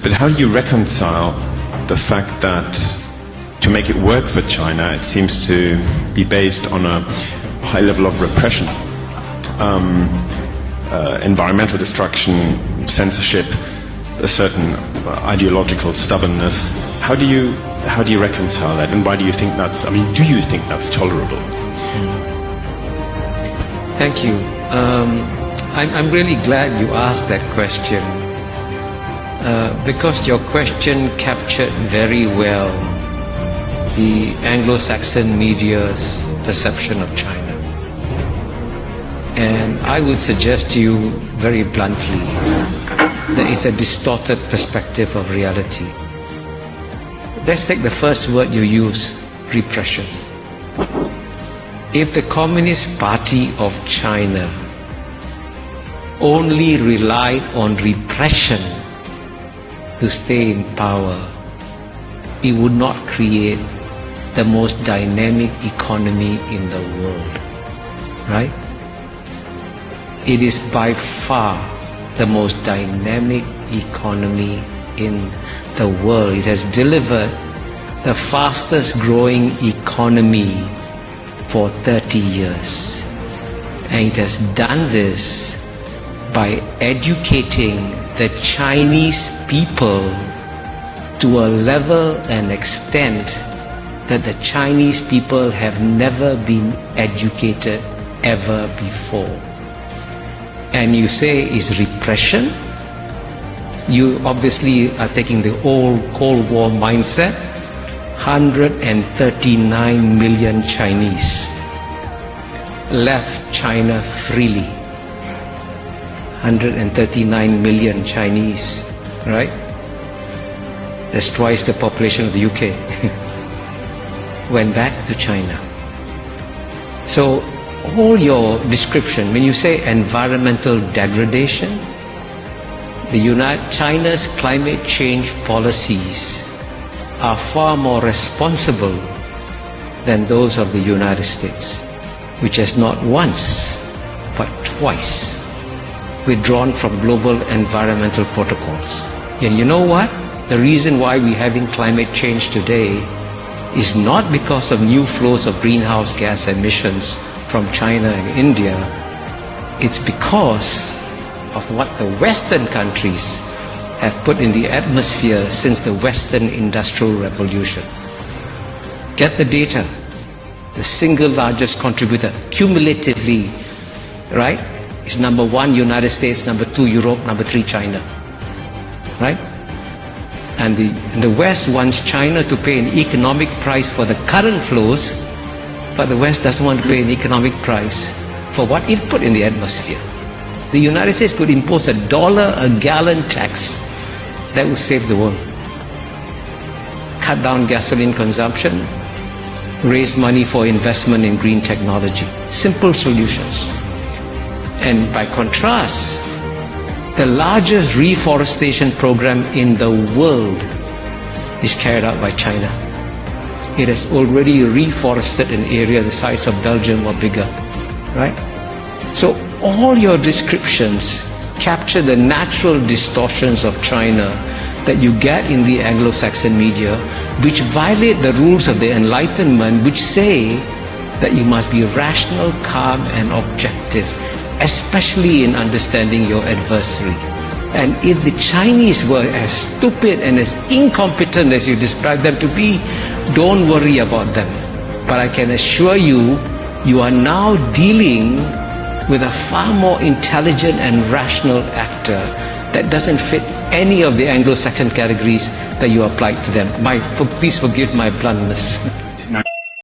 But how do you reconcile the fact that to make it work for China, it seems to be based on a high level of repression, environmental destruction, censorship, a certain ideological stubbornness? How do you reconcile that, and why do you think that's? I mean, do you think that's tolerable? Thank you. I'm really glad you asked that question, because your question captured very well the Anglo-Saxon media's perception of China. And I would suggest to you very bluntly, there is a distorted perspective of reality. Let's take the first word you use, repression. If the Communist Party of China only relied on repression to stay in power, it would not create the most dynamic economy in the world, right? It is by far the most dynamic economy in the world. It has delivered the fastest growing economy for 30 years. And it has done this by educating the Chinese people to a level and extent that the Chinese people have never been educated ever before. And you say is repression? You obviously are taking the old Cold War mindset. 139 million Chinese left China freely. 139 million Chinese, right? That's twice the population of the UK. Went back to China. So all your description, when you say environmental degradation, China's climate change policies are far more responsible than those of the United States, which has not once but twice withdrawn from global environmental protocols. And you know what? The reason why we're having climate change today is not because of new flows of greenhouse gas emissions from China and India. It's because of what the Western countries have put in the atmosphere since the Western Industrial Revolution. Get the data. The single largest contributor, cumulatively, right, is number 1, United States, number 2, Europe, number 3, China. Right? And the West wants China to pay an economic price for the current flows, but the West doesn't want to pay an economic price for what it put in the atmosphere. The United States could impose $1 a gallon tax that would save the world. Cut down gasoline consumption, raise money for investment in green technology. Simple solutions. And by contrast, the largest reforestation program in the world is carried out by China. It has already reforested an area the size of Belgium or bigger, right? So all your descriptions capture the natural distortions of China that you get in the Anglo-Saxon media, which violate the rules of the Enlightenment, which say that you must be rational, calm and objective, especially in understanding your adversary. And if the Chinese were as stupid and as incompetent as you describe them to be, don't worry about them. But I can assure you, you are now dealing with a far more intelligent and rational actor that doesn't fit any of the Anglo-Saxon categories that you applied to them. Please forgive my bluntness.